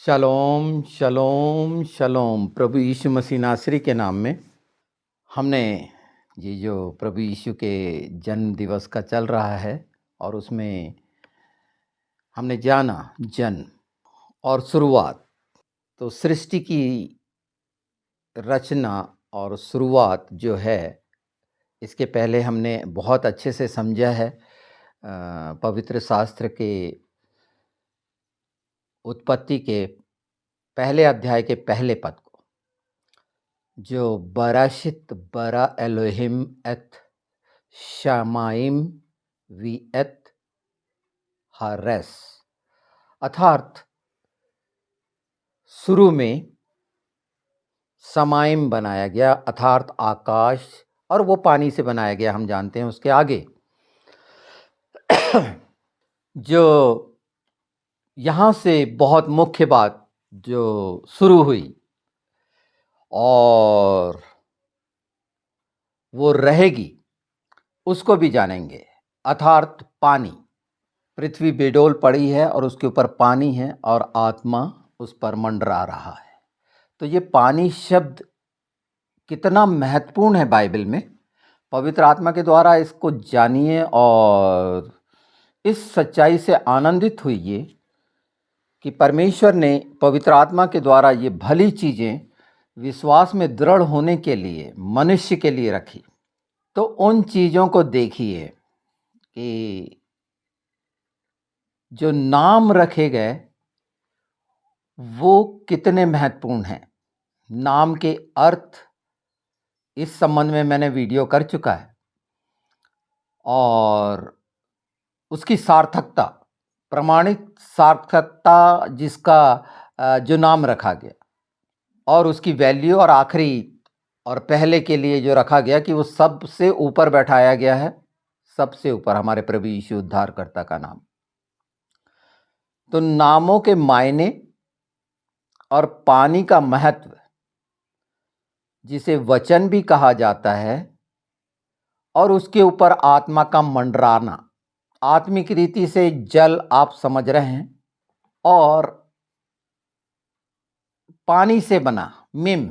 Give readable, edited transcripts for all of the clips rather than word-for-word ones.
शलोम शलोम शलोम। प्रभु यीशु मसीह नासरी के नाम में हमने ये जो प्रभु यीशु के जन्म दिवस का चल रहा है और उसमें हमने जाना जन्म और शुरुआत। तो सृष्टि की रचना और शुरुआत जो है, इसके पहले हमने बहुत अच्छे से समझा है पवित्र शास्त्र के उत्पत्ति के पहले अध्याय के पहले पद को, जो बराशित बरा एलोहिम एत शामाइम वी एत हारेस, अर्थात शुरू में समाइम बनाया गया, अर्थात आकाश, और वो पानी से बनाया गया, हम जानते हैं। उसके आगे जो यहाँ से बहुत मुख्य बात जो शुरू हुई और वो रहेगी, उसको भी जानेंगे, अर्थात पानी। पृथ्वी बेडोल पड़ी है और उसके ऊपर पानी है और आत्मा उस पर मंडरा रहा है। तो ये पानी शब्द कितना महत्वपूर्ण है बाइबल में। पवित्र आत्मा के द्वारा इसको जानिए और इस सच्चाई से आनंदित होइए कि परमेश्वर ने पवित्र आत्मा के द्वारा ये भली चीज़ें विश्वास में दृढ़ होने के लिए मनुष्य के लिए रखी। तो उन चीज़ों को देखिए कि जो नाम रखे गए वो कितने महत्वपूर्ण हैं। नाम के अर्थ इस संबंध में मैंने वीडियो कर चुका है, और उसकी सार्थकता, प्रमाणित सार्थकता जिसका जो नाम रखा गया, और उसकी वैल्यू, और आखिरी और पहले के लिए जो रखा गया कि वो सबसे ऊपर बैठाया गया है, सबसे ऊपर हमारे प्रभु यीशु उद्धारकर्ता का नाम। तो नामों के मायने और पानी का महत्व, जिसे वचन भी कहा जाता है, और उसके ऊपर आत्मा का मंडराना, आत्मिक रीति से जल आप समझ रहे हैं, और पानी से बना मिम,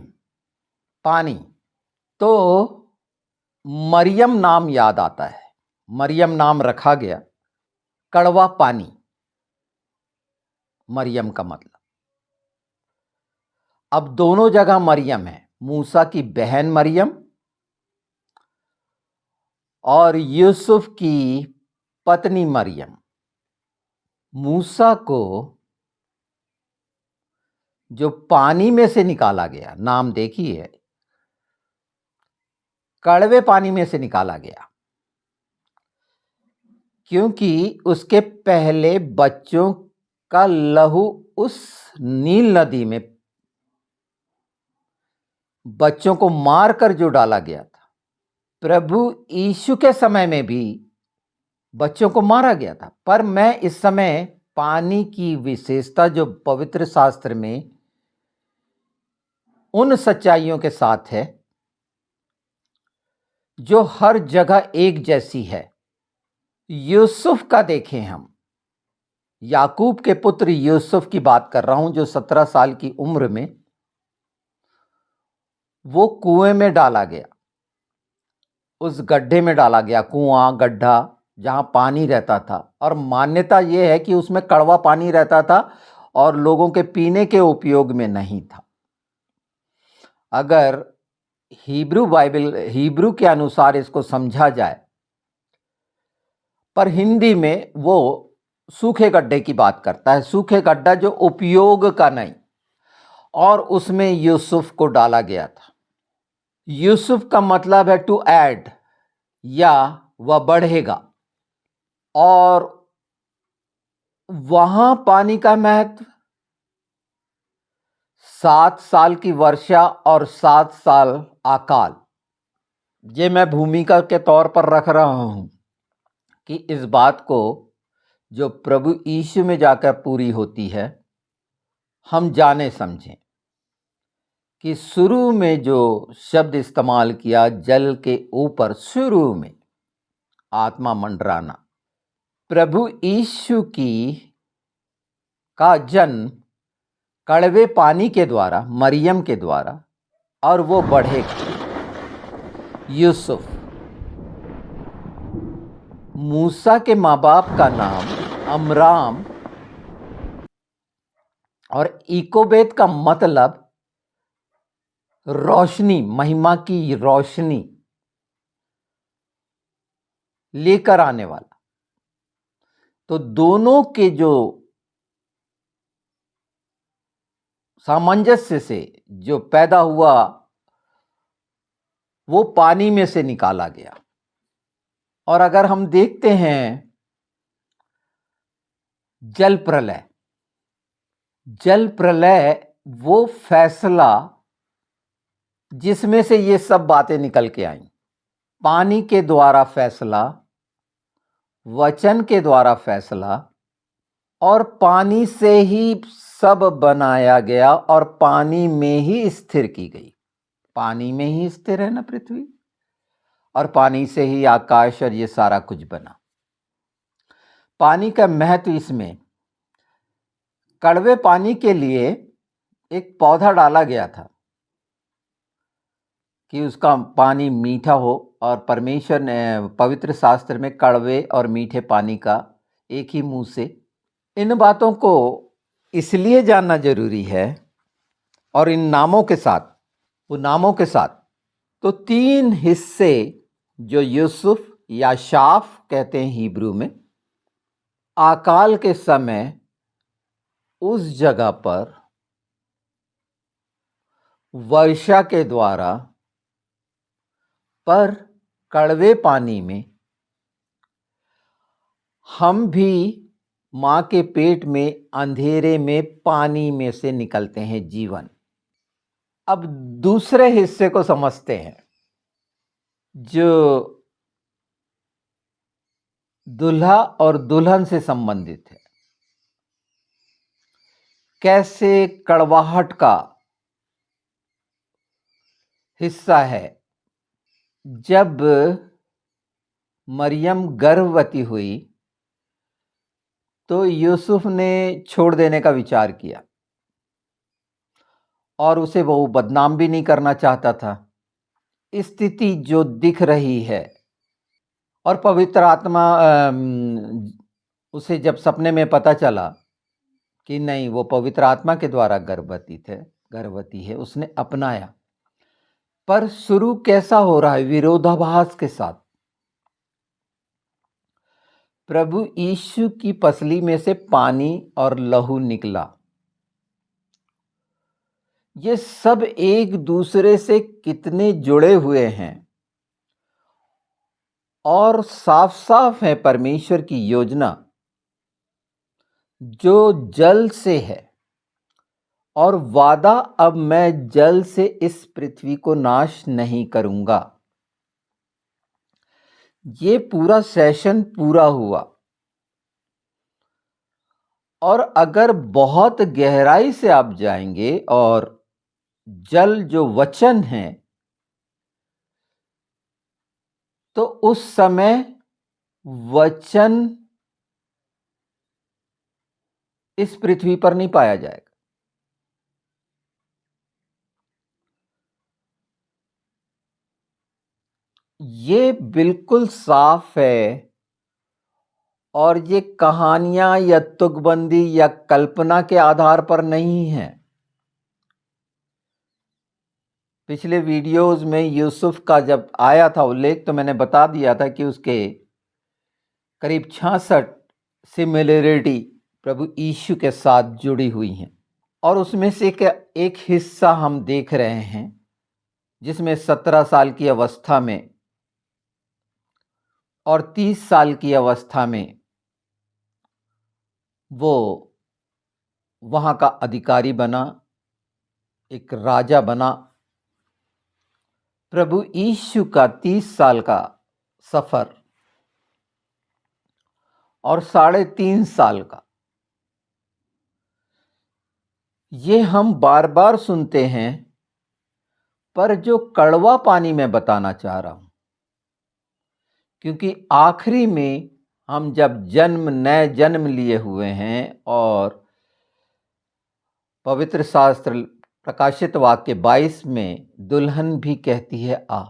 पानी। तो मरियम नाम याद आता है। मरियम नाम रखा गया, कड़वा पानी, मरियम का मतलब। अब दोनों जगह मरियम है, मूसा की बहन मरियम और यूसुफ की पत्नी मरियम। मूसा को जो पानी में से निकाला गया, नाम देखिए, कड़वे पानी में से निकाला गया, क्योंकि उसके पहले बच्चों का लहू उस नील नदी में बच्चों को मारकर जो डाला गया था, प्रभु यीशु के समय में भी बच्चों को मारा गया था। पर मैं इस समय पानी की विशेषता जो पवित्र शास्त्र में उन सच्चाइयों के साथ है जो हर जगह एक जैसी है। यूसुफ का देखें हम, याकूब के पुत्र यूसुफ की बात कर रहा हूं, जो 17 साल की उम्र में वो कुएं में डाला गया, उस गड्ढे में डाला गया, कुआं गड्ढा जहां पानी रहता था। और मान्यता यह है कि उसमें कड़वा पानी रहता था और लोगों के पीने के उपयोग में नहीं था। अगर हिब्रू बाइबल, हिब्रू के अनुसार इसको समझा जाए, पर हिंदी में वो सूखे गड्ढे की बात करता है, सूखे गड्ढा जो उपयोग का नहीं, और उसमें यूसुफ को डाला गया था। यूसुफ का मतलब है टू ऐड, या वह बढ़ेगा। और वहां पानी का महत्व 7 साल की वर्षा और 7 साल अकाल, ये मैं भूमिका के तौर पर रख रहा हूं कि इस बात को जो प्रभु यीशु में जाकर पूरी होती है, हम जाने समझें कि शुरू में जो शब्द इस्तेमाल किया, जल के ऊपर शुरू में आत्मा मंडराना, प्रभु यीशु की का जन्म कड़वे पानी के द्वारा, मरियम के द्वारा, और वो बढ़ेगा। यूसुफ, मूसा के माँ बाप का नाम अमराम और इकोबेद का मतलब रोशनी, महिमा की रोशनी लेकर आने वाला। तो दोनों के जो सामंजस्य से जो पैदा हुआ वो पानी में से निकाला गया। और अगर हम देखते हैं जल प्रलय, जल प्रलय वो फैसला जिसमें से ये सब बातें निकल के आई। पानी के द्वारा फैसला, वचन के द्वारा फैसला, और पानी से ही सब बनाया गया और पानी में ही स्थिर की गई। पानी में ही स्थिर है ना पृथ्वी, और पानी से ही आकाश और ये सारा कुछ बना। पानी का महत्व इसमें, कड़वे पानी के लिए एक पौधा डाला गया था कि उसका पानी मीठा हो, और परमेश्वर ने पवित्र शास्त्र में कड़वे और मीठे पानी का एक ही मुंह से। इन बातों को इसलिए जानना जरूरी है, और इन नामों के साथ, वो नामों के साथ तो 3 हिस्से जो यूसुफ या शाफ कहते हैं हिब्रू में, अकाल के समय उस जगह पर वर्षा के द्वारा, पर कड़वे पानी में हम भी मां के पेट में अंधेरे में पानी में से निकलते हैं जीवन। अब दूसरे हिस्से को समझते हैं जो दूल्हा और दुल्हन से संबंधित है। कैसे कड़वाहट का हिस्सा है। जब मरियम गर्भवती हुई तो यूसुफ ने छोड़ देने का विचार किया, और उसे वो बदनाम भी नहीं करना चाहता था। स्थिति जो दिख रही है, और पवित्र आत्मा उसे जब सपने में पता चला कि नहीं, वो पवित्र आत्मा के द्वारा गर्भवती है, उसने अपनाया। पर शुरू कैसा हो रहा है? विरोधाभास के साथ। प्रभु यीशु की पसली में से पानी और लहू निकला। ये सब एक दूसरे से कितने जुड़े हुए हैं, और साफ साफ है परमेश्वर की योजना जो जल से है, और वादा, अब मैं जल से इस पृथ्वी को नाश नहीं करूंगा। ये पूरा सेशन पूरा हुआ, और अगर बहुत गहराई से आप जाएंगे, और जल जो वचन है, तो उस समय वचन इस पृथ्वी पर नहीं पाया जाएगा। ये बिल्कुल साफ है, और ये कहानियां या तुकबंदी या कल्पना के आधार पर नहीं है। पिछले वीडियोस में यूसुफ का जब आया था उल्लेख, तो मैंने बता दिया था कि उसके करीब 66 सिमिलरिटी प्रभु यीशु के साथ जुड़ी हुई हैं, और उसमें से एक हिस्सा हम देख रहे हैं जिसमें 17 साल की अवस्था में और 30 साल की अवस्था में वो वहां का अधिकारी बना, एक राजा बना। प्रभु यीशु का 30 साल का सफर और 3.5 साल का, ये हम बार बार सुनते हैं। पर जो कड़वा पानी मैं बताना चाह रहा हूं, क्योंकि आखिरी में हम जब नए जन्म लिए हुए हैं, और पवित्र शास्त्र प्रकाशित वाक्य 22 में दुल्हन भी कहती है आ,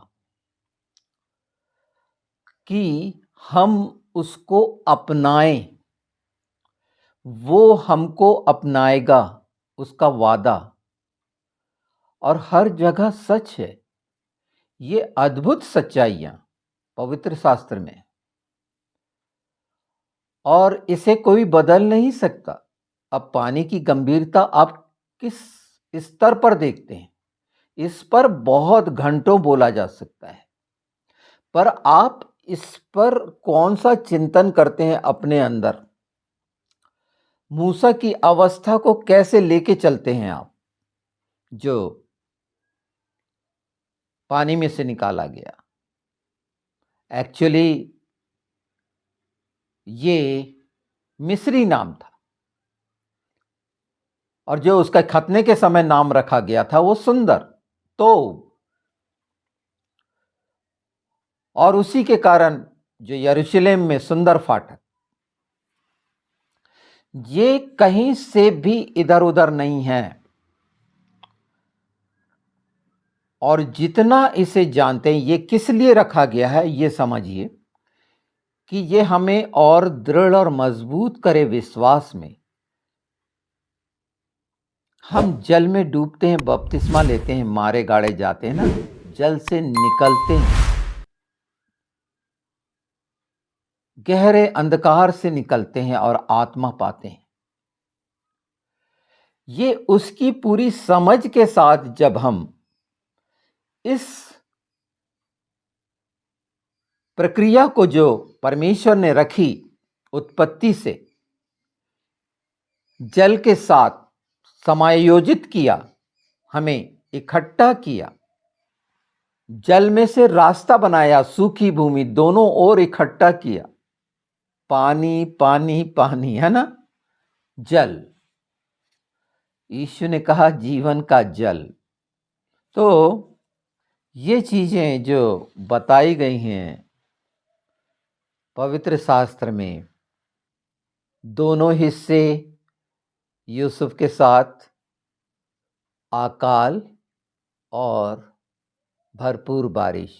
कि हम उसको अपनाएं, वो हमको अपनाएगा, उसका वादा। और हर जगह सच है। ये अद्भुत सच्चाइयां पवित्र शास्त्र में, और इसे कोई बदल नहीं सकता। अब पानी की गंभीरता आप किस स्तर पर देखते हैं, इस पर बहुत घंटों बोला जा सकता है, पर आप इस पर कौन सा चिंतन करते हैं अपने अंदर? मूसा की अवस्था को कैसे लेके चलते हैं आप, जो पानी में से निकाला गया? एक्चुअली ये मिस्री नाम था, और जो उसका खतने के समय नाम रखा गया था वो सुंदर, तो और उसी के कारण जो यरूशलेम में सुंदर फाटक, ये कहीं से भी इधर उधर नहीं है। और जितना इसे जानते हैं, ये किस लिए रखा गया है, ये समझिए कि ये हमें और दृढ़ और मजबूत करे विश्वास में। हम जल में डूबते हैं, बपतिस्मा लेते हैं, मारे गाड़े जाते हैं ना, जल से निकलते हैं, गहरे अंधकार से निकलते हैं और आत्मा पाते हैं। ये उसकी पूरी समझ के साथ जब हम इस प्रक्रिया को जो परमेश्वर ने रखी, उत्पत्ति से जल के साथ समायोजित किया, हमें इकट्ठा किया, जल में से रास्ता बनाया, सूखी भूमि दोनों ओर इकट्ठा किया, पानी पानी पानी, है ना, जल। यीशु ने कहा जीवन का जल। तो ये चीजें जो बताई गई हैं पवित्र शास्त्र में, दोनों हिस्से यूसुफ के साथ अकाल और भरपूर बारिश,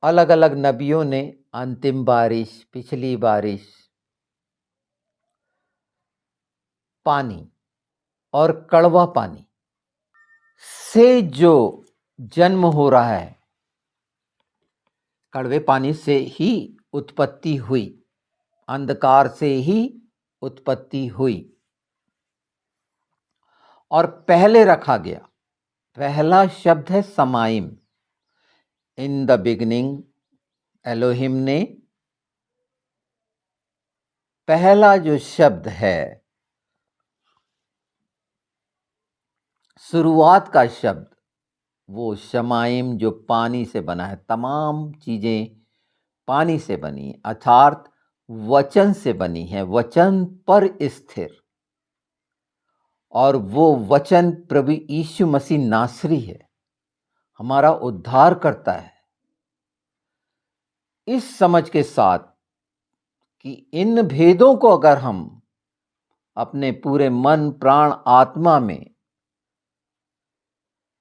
अलग अलग नबियों ने अंतिम बारिश, पिछली बारिश, पानी और कड़वा पानी से जो जन्म हो रहा है, कड़वे पानी से ही उत्पत्ति हुई, अंधकार से ही उत्पत्ति हुई। और पहले रखा गया, पहला शब्द है समाइम। इन द बिगिनिंग एलोहिम ने, पहला जो शब्द है, शुरुआत का शब्द, वो शमाइम, जो पानी से बना है। तमाम चीजें पानी से बनी, अर्थात वचन से बनी है, वचन पर स्थिर। और वो वचन प्रभु यीशु मसीह नासरी है, हमारा उद्धार करता है। इस समझ के साथ कि इन भेदों को अगर हम अपने पूरे मन, प्राण, आत्मा में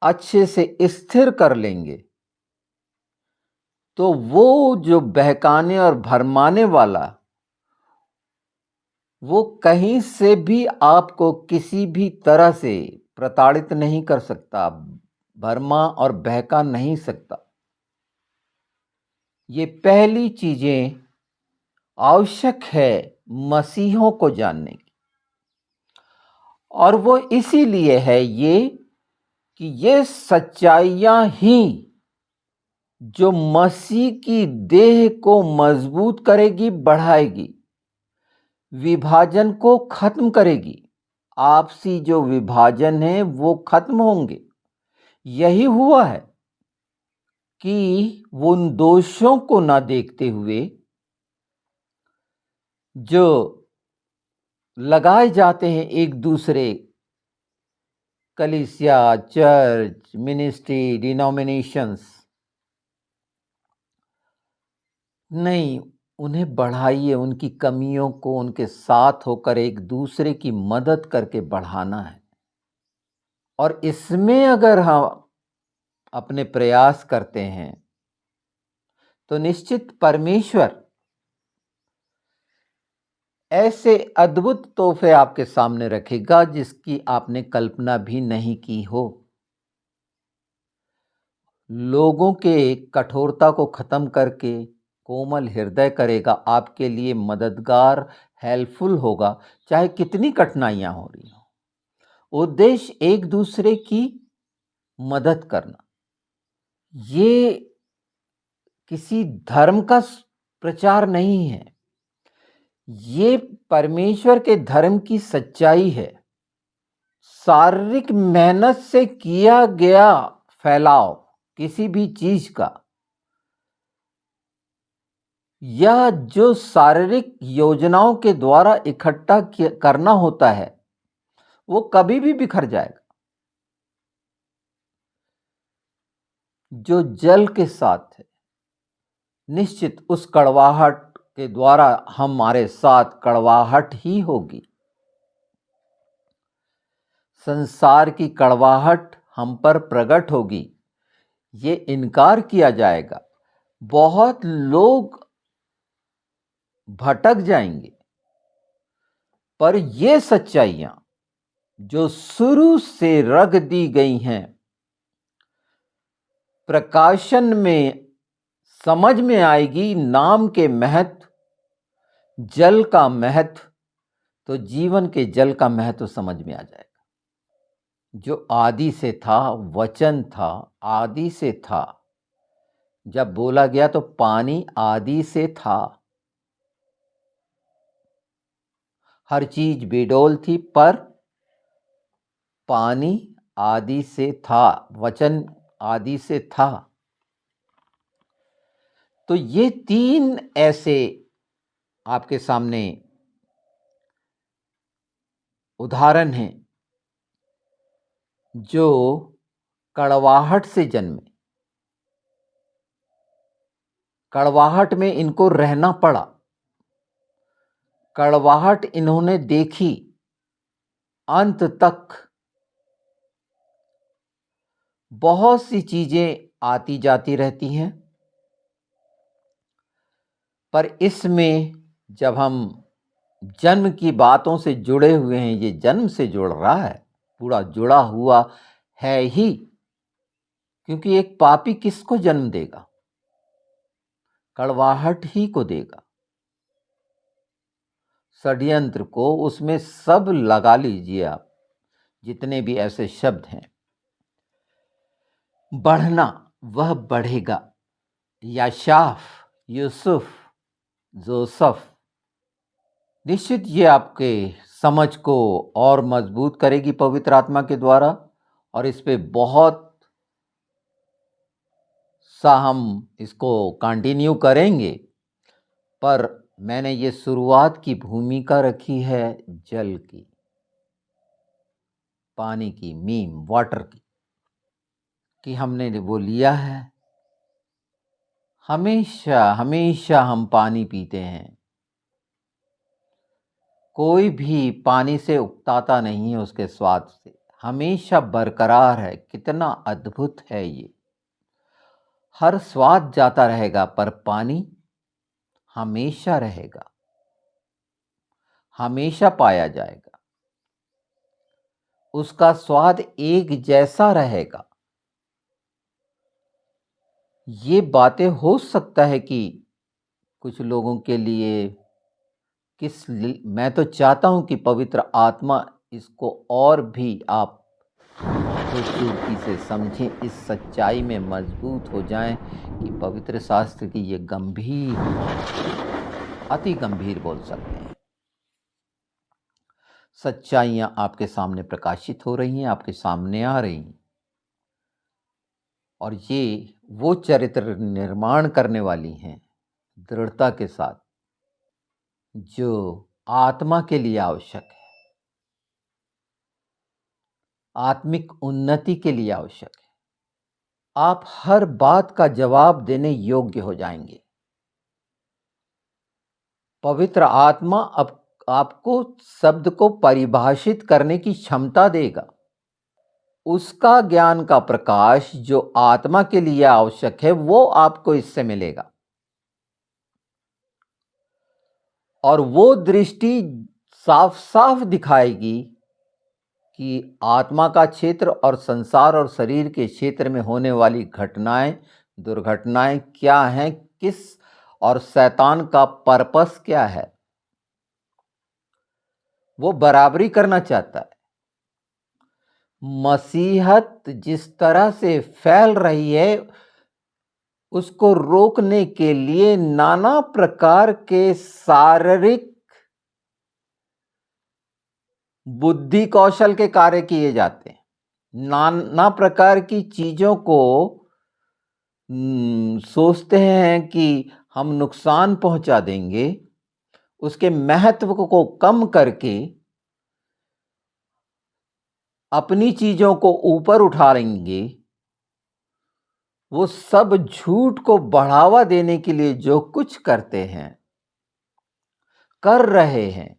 अच्छे से स्थिर कर लेंगे, तो वो जो बहकाने और भरमाने वाला, वो कहीं से भी आपको किसी भी तरह से प्रताड़ित नहीं कर सकता, भरमा और बहका नहीं सकता। ये पहली चीजें आवश्यक है मसीहों को जानने की। और वो इसीलिए है ये कि ये सच्चाइयां ही जो मसीह की देह को मजबूत करेगी, बढ़ाएगी, विभाजन को खत्म करेगी। आपसी जो विभाजन है वो खत्म होंगे। यही हुआ है कि वो उन दोषों को ना देखते हुए जो लगाए जाते हैं एक दूसरे, कलीसिया, चर्च, मिनिस्ट्री, डिनोमिनेशंस, नहीं, उन्हें बढ़ाइए, उनकी कमियों को उनके साथ होकर एक दूसरे की मदद करके बढ़ाना है। और इसमें अगर हम अपने प्रयास करते हैं तो निश्चित परमेश्वर ऐसे अद्भुत तोहफे आपके सामने रखेगा जिसकी आपने कल्पना भी नहीं की हो। लोगों के कठोरता को खत्म करके कोमल हृदय करेगा, आपके लिए मददगार, हेल्पफुल होगा, चाहे कितनी कठिनाइयां हो रही हो। उद्देश्य एक दूसरे की मदद करना। ये किसी धर्म का प्रचार नहीं है, ये परमेश्वर के धर्म की सच्चाई है। शारीरिक मेहनत से किया गया फैलाव किसी भी चीज का, यह जो शारीरिक योजनाओं के द्वारा इकट्ठा करना होता है वो कभी भी बिखर जाएगा। जो जल के साथ है, निश्चित उस कड़वाहट के द्वारा हमारे साथ कड़वाहट ही होगी। संसार की कड़वाहट हम पर प्रकट होगी, ये इनकार किया जाएगा। बहुत लोग भटक जाएंगे, पर ये सच्चाइयां जो शुरू से रख दी गई हैं, प्रकाशन में समझ में आएगी। नाम के महत्व, जल का महत्व, तो जीवन के जल का महत्व समझ में आ जाएगा। जो आदि से था, वचन था, आदि से था। जब बोला गया तो पानी आदि से था। हर चीज बेडौल थी, पर पानी आदि से था, वचन आदि से था। तो ये तीन ऐसे आपके सामने उदाहरण हैं जो कड़वाहट से जन्मे, कड़वाहट में इनको रहना पड़ा, कड़वाहट इन्होंने देखी अंत तक। बहुत सी चीजें आती जाती रहती हैं, पर इसमें जब हम जन्म की बातों से जुड़े हुए हैं, ये जन्म से जुड़ रहा है, पूरा जुड़ा हुआ है ही। क्योंकि एक पापी किसको जन्म देगा? कड़वाहट ही को देगा, षड्यंत्र को। उसमें सब लगा लीजिए आप, जितने भी ऐसे शब्द हैं। बढ़ना, वह बढ़ेगा। याशाफ, यूसुफ, जोसफ। निश्चित ये आपके समझ को और मजबूत करेगी पवित्र आत्मा के द्वारा, और इस पे बहुत सा हम इसको कंटिन्यू करेंगे। पर मैंने ये शुरुआत की भूमिका रखी है जल की, पानी की, मीम वाटर की, कि हमने वो लिया है। हमेशा हमेशा हम पानी पीते हैं, कोई भी पानी से उकताता नहीं है, उसके स्वाद से हमेशा बरकरार है। कितना अद्भुत है ये। हर स्वाद जाता रहेगा, पर पानी हमेशा रहेगा, हमेशा पाया जाएगा। उसका स्वाद एक जैसा रहेगा। ये बातें हो सकता है कि कुछ लोगों के लिए मैं तो चाहता हूं कि पवित्र आत्मा इसको और भी आप खूबसूरती से समझें, इस सच्चाई में मजबूत हो जाएं कि पवित्र शास्त्र की ये गंभीर, अति गंभीर बोल सकते हैं, सच्चाइयां आपके सामने प्रकाशित हो रही हैं, आपके सामने आ रही हैं। और ये वो चरित्र निर्माण करने वाली हैं दृढ़ता के साथ, जो आत्मा के लिए आवश्यक है, आत्मिक उन्नति के लिए आवश्यक है। आप हर बात का जवाब देने योग्य हो जाएंगे। पवित्र आत्मा अब आपको शब्द को परिभाषित करने की क्षमता देगा। उसका ज्ञान का प्रकाश जो आत्मा के लिए आवश्यक है वो आपको इससे मिलेगा, और वो दृष्टि साफ साफ दिखाएगी कि आत्मा का क्षेत्र और संसार और शरीर के क्षेत्र में होने वाली घटनाएं, दुर्घटनाएं क्या हैं, किस और शैतान का पर्पस क्या है। वो बराबरी करना चाहता है। मसीहत जिस तरह से फैल रही है उसको रोकने के लिए नाना प्रकार के शारीरिक बुद्धि कौशल के कार्य किए जाते हैं। नाना प्रकार की चीजों को सोचते हैं कि हम नुकसान पहुंचा देंगे, उसके महत्व को कम करके अपनी चीजों को ऊपर उठा लेंगे। वो सब झूठ को बढ़ावा देने के लिए जो कुछ करते हैं, कर रहे हैं,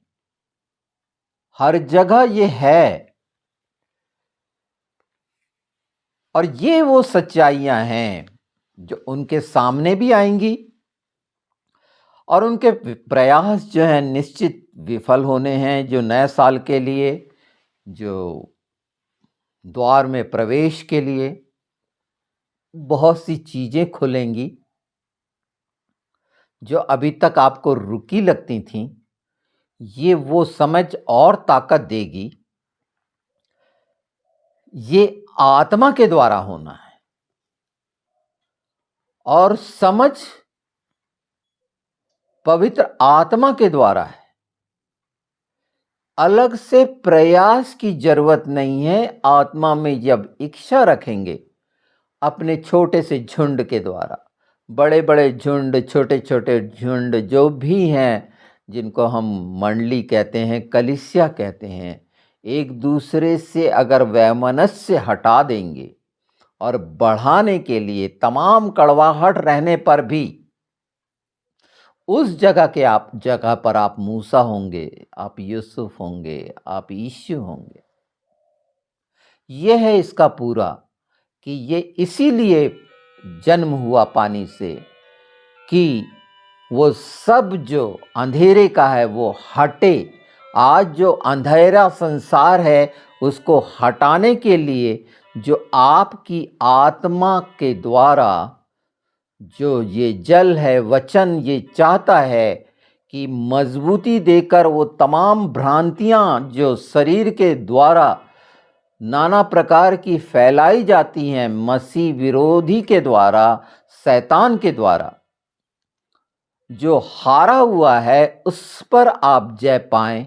हर जगह ये है। और ये वो सच्चाइयां हैं जो उनके सामने भी आएंगी, और उनके प्रयास जो है निश्चित विफल होने हैं। जो नए साल के लिए, जो द्वार में प्रवेश के लिए बहुत सी चीजें खुलेंगी जो अभी तक आपको रुकी लगती थीं, ये वो समझ और ताकत देगी। ये आत्मा के द्वारा होना है, और समझ पवित्र आत्मा के द्वारा है। अलग से प्रयास की जरूरत नहीं है। आत्मा में जब इच्छा रखेंगे अपने छोटे से झुंड के द्वारा, बड़े बड़े झुंड, छोटे छोटे झुंड जो भी हैं, जिनको हम मंडली कहते हैं, कलीसिया कहते हैं, एक दूसरे से अगर वैमनस्य हटा देंगे और बढ़ाने के लिए तमाम कड़वाहट रहने पर भी उस जगह पर आप मूसा होंगे, आप यूसुफ होंगे, आप यीशु होंगे। यह है इसका पूरा, कि ये इसीलिए जन्म हुआ पानी से कि वो सब जो अंधेरे का है वो हटे। आज जो अंधेरा संसार है उसको हटाने के लिए जो आपकी आत्मा के द्वारा जो ये जल है, वचन, ये चाहता है कि मजबूती देकर वो तमाम भ्रांतियां जो शरीर के द्वारा नाना प्रकार की फैलाई जाती हैं, मसीह विरोधी के द्वारा, शैतान के द्वारा, जो हारा हुआ है, उस पर आप जय पाएं।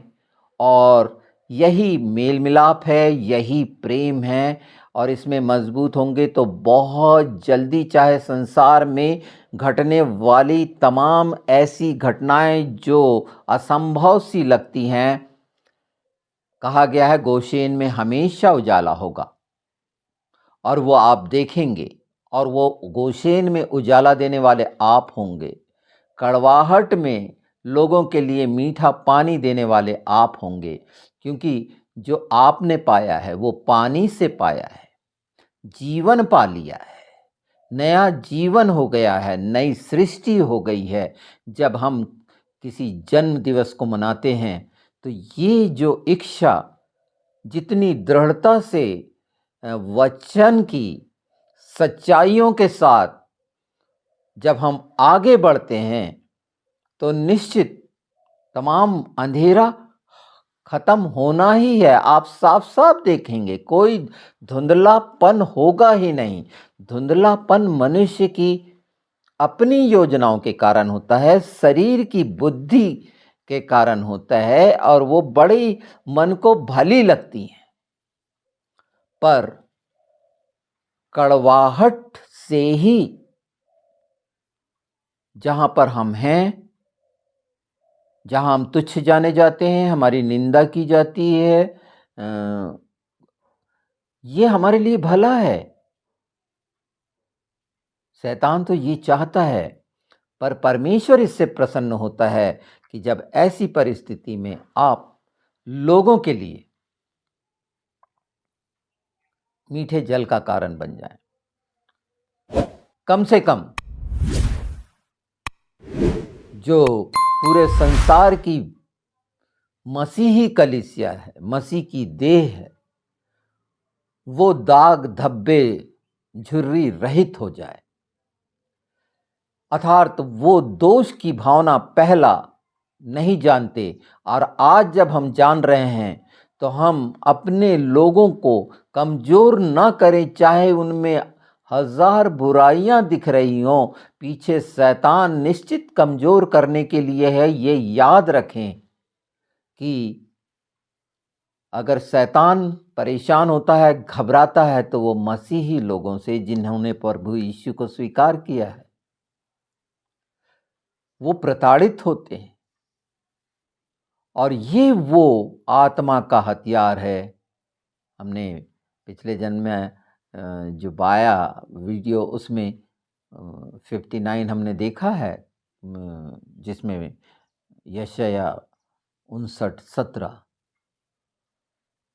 और यही मेल मिलाप है, यही प्रेम है, और इसमें मजबूत होंगे तो बहुत जल्दी, चाहे संसार में घटने वाली तमाम ऐसी घटनाएं जो असंभव सी लगती हैं, कहा गया है गोशेन में हमेशा उजाला होगा, और वो आप देखेंगे, और वो गोशेन में उजाला देने वाले आप होंगे। कड़वाहट में लोगों के लिए मीठा पानी देने वाले आप होंगे, क्योंकि जो आपने पाया है वो पानी से पाया है, जीवन पा लिया है, नया जीवन हो गया है, नई सृष्टि हो गई है। जब हम किसी जन्म दिवस को मनाते हैं तो ये जो इच्छा जितनी दृढ़ता से वचन की सच्चाइयों के साथ जब हम आगे बढ़ते हैं तो निश्चित तमाम अंधेरा खत्म होना ही है। आप साफ साफ देखेंगे, कोई धुंधलापन होगा ही नहीं। धुंधलापन मनुष्य की अपनी योजनाओं के कारण होता है, शरीर की बुद्धि के कारण होता है, और वो बड़ी मन को भली लगती हैं, पर कड़वाहट से ही जहां पर हम हैं, जहां हम तुच्छ जाने जाते हैं, हमारी निंदा की जाती है, ये हमारे लिए भला है। शैतान तो ये चाहता है, पर परमेश्वर इससे प्रसन्न होता है कि जब ऐसी परिस्थिति में आप लोगों के लिए मीठे जल का कारण बन जाएं। कम से कम जो पूरे संसार की मसीही कलीसिया है, मसीह की देह है, वो दाग धब्बे झुर्री रहित हो जाए, अर्थात वो दोष की भावना पहला नहीं जानते और आज जब हम जान रहे हैं तो हम अपने लोगों को कमज़ोर न करें, चाहे उनमें हजार बुराइयां दिख रही हों, पीछे शैतान निश्चित कमज़ोर करने के लिए है। ये याद रखें कि अगर शैतान परेशान होता है, घबराता है, तो वो मसीही लोगों से जिन्होंने प्रभु यीशु को स्वीकार किया है, वो प्रताड़ित होते हैं। और ये वो आत्मा का हथियार है। हमने पिछले जन्म में जो बाया वीडियो उसमें 59 हमने देखा है, जिसमें यशाया 59:17,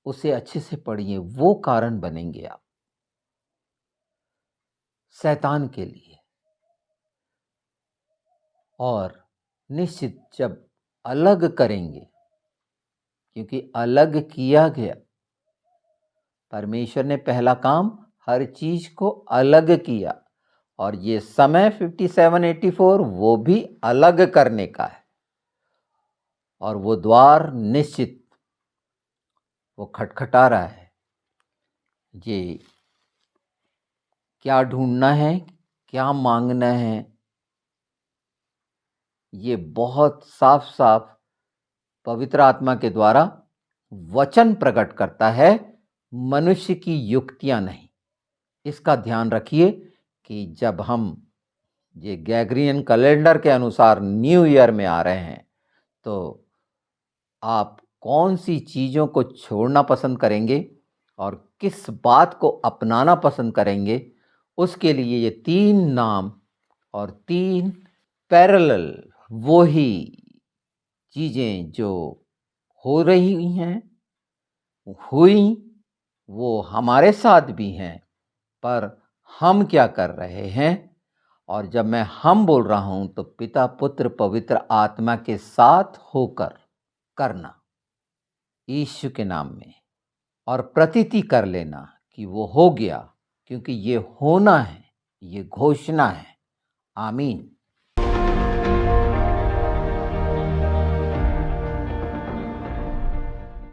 उसे अच्छे से पढ़िए। वो कारण बनेंगे आप शैतान के लिए। और निश्चित जब अलग करेंगे, क्योंकि अलग किया गया, परमेश्वर ने पहला काम हर चीज को अलग किया, और ये समय 5784 वो भी अलग करने का है। और वो द्वार निश्चित वो खटखटा रहा है। ये क्या ढूंढना है, क्या मांगना है, ये बहुत साफ साफ पवित्र आत्मा के द्वारा वचन प्रकट करता है, मनुष्य की युक्तियां नहीं। इसका ध्यान रखिए कि जब हम ये ग्रेगोरियन कैलेंडर के अनुसार न्यू ईयर में आ रहे हैं, तो आप कौन सी चीज़ों को छोड़ना पसंद करेंगे और किस बात को अपनाना पसंद करेंगे, उसके लिए ये 3 नाम और 3 पैरेलल वो ही चीज़ें जो हो रही हैं, हुई, वो हमारे साथ भी हैं, पर हम क्या कर रहे हैं। और जब मैं हम बोल रहा हूं तो पिता पुत्र पवित्र आत्मा के साथ होकर करना, यीशु के नाम में, और प्रतीति कर लेना कि वो हो गया, क्योंकि ये होना है, ये घोषणा है। आमीन।